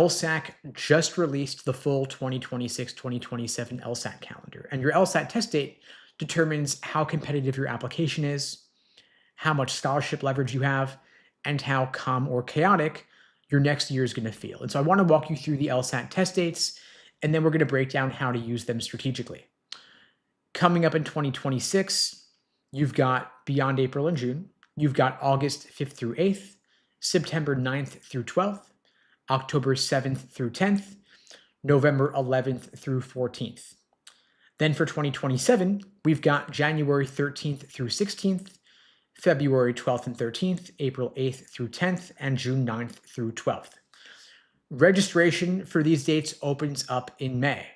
LSAC just released the full 2026-2027 LSAT calendar, and your LSAT test date determines how competitive your application is, how much scholarship leverage you have, and how calm or chaotic your next year is going to feel. And so I want to walk you through the LSAT test dates, and then we're going to break down how to use them strategically. Coming up in 2026, you've got beyond April and June. You've got August 5th through 8th, September 9th through 12th, October 7th through 10th, November 11th through 14th. Then for 2027, we've got January 13th through 16th, February 12th and 13th, April 8th through 10th, and June 9th through 12th. Registration for these dates opens up in May.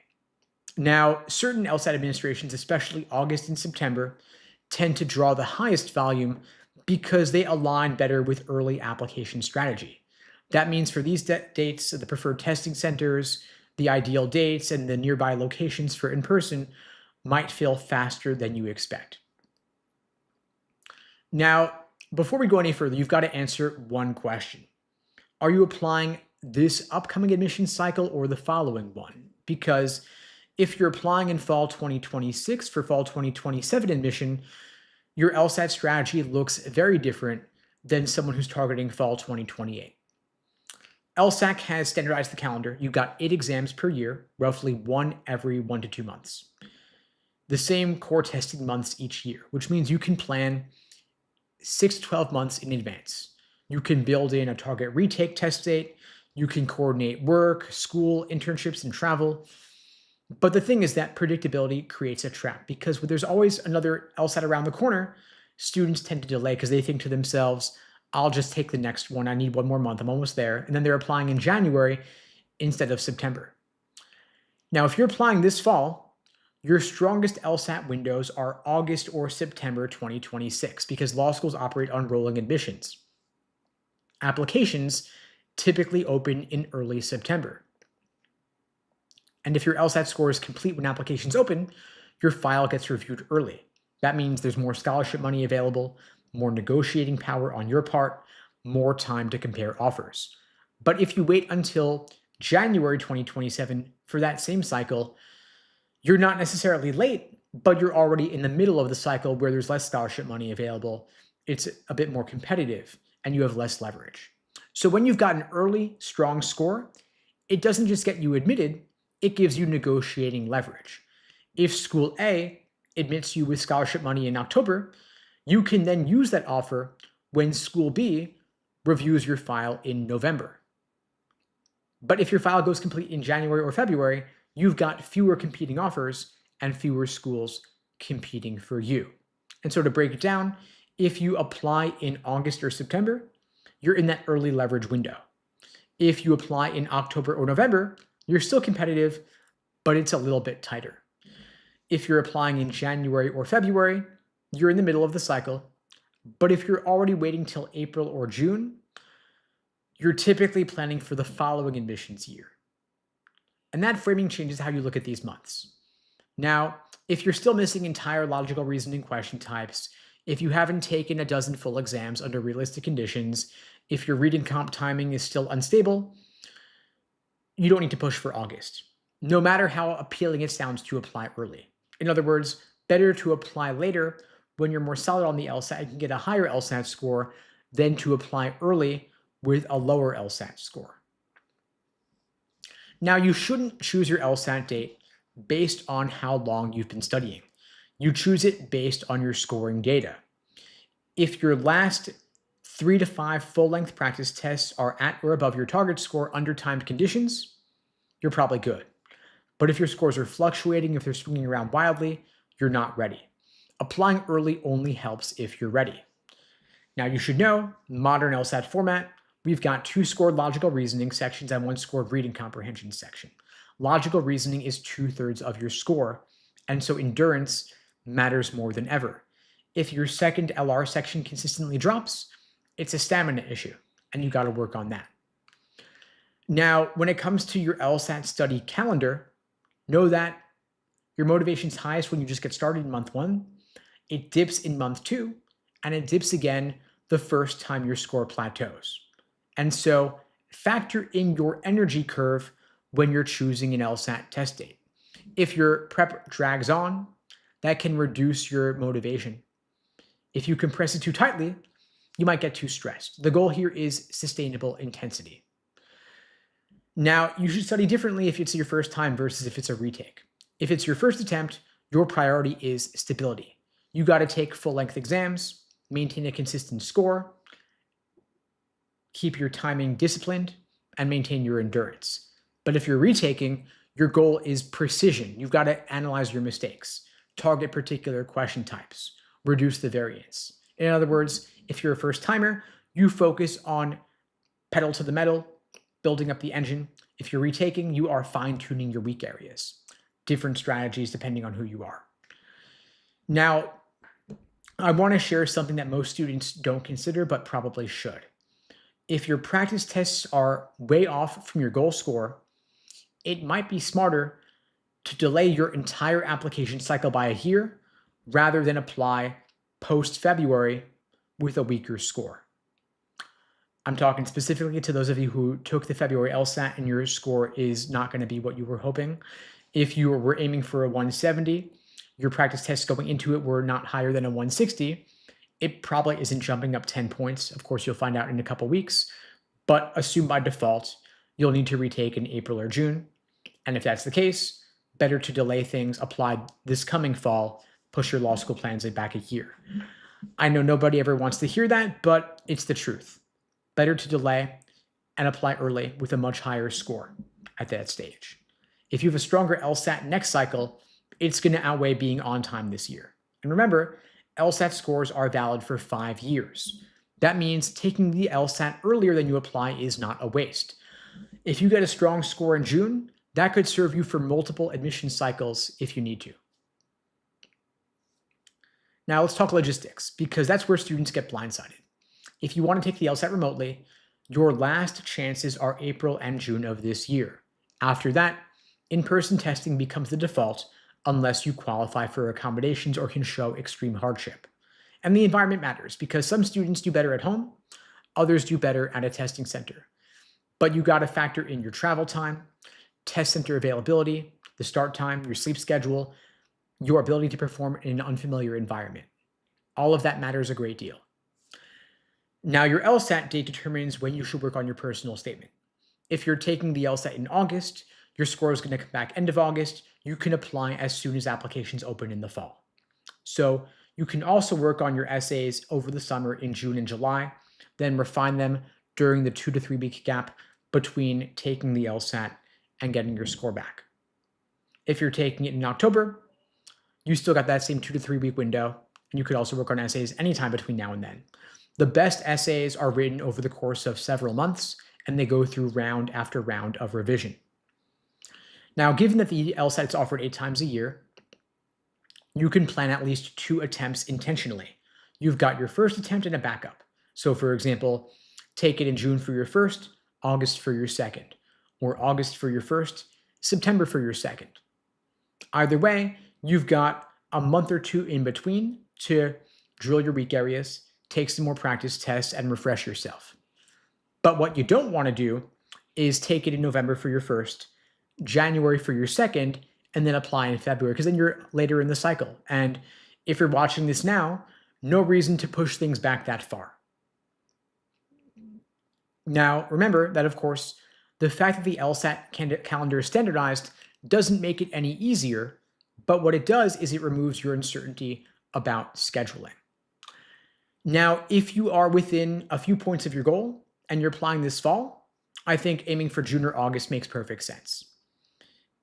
Now, certain LSAT administrations, especially August and September, tend to draw the highest volume because they align better with early application strategy. That means for these dates, the preferred testing centers, the ideal dates, and the nearby locations for in-person might feel faster than you expect. Now, before we go any further, you've got to answer one question. Are you applying this upcoming admission cycle or the following one? Because if you're applying in fall 2026 for fall 2027 admission, your LSAT strategy looks very different than someone who's targeting fall 2028. LSAC has standardized the calendar. You've got 8 exams per year, roughly one every 1 to 2 months. The same core testing months each year, which means you can plan 6 to 12 months in advance. You can build in a target retake test date. You can coordinate work, school, internships, and travel. But the thing is that predictability creates a trap because when there's always another LSAT around the corner, students tend to delay because they think to themselves, I'll just take the next one. I need one more month. I'm almost there. And then they're applying in January instead of September. Now, if you're applying this fall, your strongest LSAT windows are August or September 2026 because law schools operate on rolling admissions. Applications typically open in early September. And if your LSAT score is complete when applications open, your file gets reviewed early. That means there's more scholarship money available, more negotiating power on your part, more time to compare offers. But if you wait until January 2027 for that same cycle, you're not necessarily late, but you're already in the middle of the cycle where there's less scholarship money available. It's a bit more competitive and you have less leverage. So when you've got an early, strong score, it doesn't just get you admitted, it gives you negotiating leverage. If school A admits you with scholarship money in October, you can then use that offer when school B reviews your file in November. But if your file goes complete in January or February, you've got fewer competing offers and fewer schools competing for you. And so to break it down, if you apply in August or September, you're in that early leverage window. If you apply in October or November, you're still competitive, but it's a little bit tighter. If you're applying in January or February, you're in the middle of the cycle. But if you're already waiting till April or June, you're typically planning for the following admissions year. And that framing changes how you look at these months. Now, if you're still missing entire logical reasoning question types, if you haven't taken a dozen full exams under realistic conditions, if your read and comp timing is still unstable, you don't need to push for August, no matter how appealing it sounds to apply early. In other words, better to apply later when you're more solid on the LSAT and can get a higher LSAT score than to apply early with a lower LSAT score. Now, you shouldn't choose your LSAT date based on how long you've been studying. You choose it based on your scoring data. If your last 3 to 5 full-length practice tests are at or above your target score under timed conditions, you're probably good. But if your scores are fluctuating, if they're swinging around wildly, you're not ready. Applying early only helps if you're ready. Now, you should know, modern LSAT format, we've got 2 scored logical reasoning sections and 1 scored reading comprehension section. Logical reasoning is 2/3 of your score, and so endurance matters more than ever. If your second LR section consistently drops, it's a stamina issue, and you got to work on that. Now, when it comes to your LSAT study calendar, know that your motivation's highest when you just get started in month 1, it dips in month 2, and it dips again the first time your score plateaus. And so factor in your energy curve when you're choosing an LSAT test date. If your prep drags on, that can reduce your motivation. If you compress it too tightly, you might get too stressed. The goal here is sustainable intensity. Now, you should study differently if it's your first time versus if it's a retake. If it's your first attempt, your priority is stability. You got to take full-length exams, maintain a consistent score, keep your timing disciplined, and maintain your endurance. But if you're retaking, your goal is precision. You've got to analyze your mistakes, target particular question types, reduce the variance. In other words, if you're a first timer, you focus on pedal to the metal, building up the engine. If you're retaking, you are fine-tuning your weak areas. Different strategies depending on who you are. Now, I want to share something that most students don't consider but probably should. If your practice tests are way off from your goal score, it might be smarter to delay your entire application cycle by a year rather than apply post-February with a weaker score. I'm talking specifically to those of you who took the February LSAT and your score is not going to be what you were hoping. If you were aiming for a 170, your practice tests going into it were not higher than a 160, it probably isn't jumping up 10 points. Of course, you'll find out in a couple weeks, but assume by default, you'll need to retake in April or June. And if that's the case, better to delay things, apply this coming fall, push your law school plans back a year. I know nobody ever wants to hear that, but it's the truth. Better to delay and apply early with a much higher score at that stage. If you have a stronger LSAT next cycle, it's going to outweigh being on time this year. And remember, LSAT scores are valid for 5 years. That means taking the LSAT earlier than you apply is not a waste. If you get a strong score in June, that could serve you for multiple admission cycles if you need to. Now let's talk logistics, because that's where students get blindsided. If you want to take the LSAT remotely, your last chances are April and June of this year. After that, in-person testing becomes the default unless you qualify for accommodations or can show extreme hardship. And the environment matters because some students do better at home, others do better at a testing center. But you got to factor in your travel time, test center availability, the start time, your sleep schedule, your ability to perform in an unfamiliar environment. All of that matters a great deal. Now, your LSAT date determines when you should work on your personal statement. If you're taking the LSAT in August, your score is going to come back end of August. You can apply as soon as applications open in the fall. So you can also work on your essays over the summer in June and July, then refine them during the 2 to 3 week gap between taking the LSAT and getting your score back. If you're taking it in October, you still got that same 2 to 3 week window, and you could also work on essays anytime between now and then. The best essays are written over the course of several months, and they go through round after round of revision. Now, given that the LSAT is offered 8 times a year, you can plan at least 2 attempts intentionally. You've got your first attempt and a backup. So for example, take it in June for your first, August for your second, or August for your first, September for your second. Either way, you've got a month or 2 in between to drill your weak areas, take some more practice tests, and refresh yourself. But what you don't want to do is take it in November for your first, January for your second, and then apply in February, because then you're later in the cycle. And if you're watching this now, no reason to push things back that far. Now, remember that, of course, the fact that the LSAT calendar is standardized doesn't make it any easier, but what it does is it removes your uncertainty about scheduling. Now, if you are within a few points of your goal and you're applying this fall, I think aiming for June or August makes perfect sense.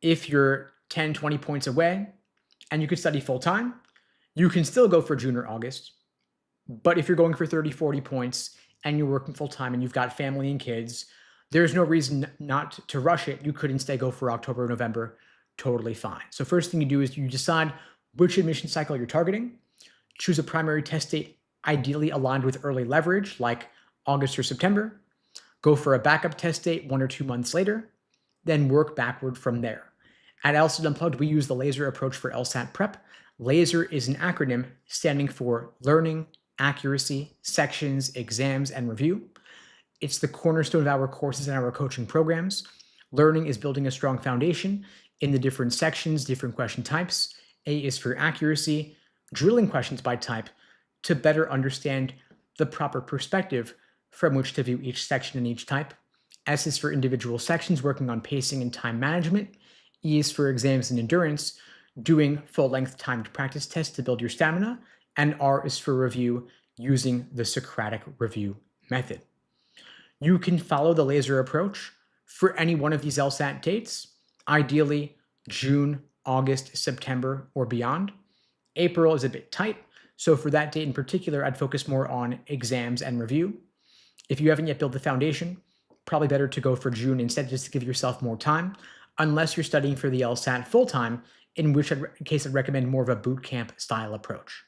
If you're 10, 20 points away and you could study full time, you can still go for June or August. But if you're going for 30, 40 points and you're working full time and you've got family and kids, there's no reason not to rush it. You could instead go for October or November, totally fine. So first thing you do is you decide which admission cycle you're targeting, choose a primary test date ideally aligned with early leverage like August or September, go for a backup test date 1 or 2 months later, then work backward from there. At LSAT Unplugged, we use the LASER approach for LSAT prep. LASER is an acronym standing for Learning, Accuracy, Sections, Exams, and Review. It's the cornerstone of our courses and our coaching programs. Learning is building a strong foundation in the different sections, different question types. A is for accuracy, drilling questions by type to better understand the proper perspective from which to view each section and each type. S is for individual sections, working on pacing and time management. E is for exams and endurance, doing full-length timed practice tests to build your stamina. And R is for review, using the Socratic review method. You can follow the laser approach for any one of these LSAT dates, ideally June, August, September, or beyond. April is a bit tight, so for that date in particular, I'd focus more on exams and review. If you haven't yet built the foundation, probably better to go for June instead, just to give yourself more time, unless you're studying for the LSAT full-time, in which case I'd recommend more of a boot camp style approach.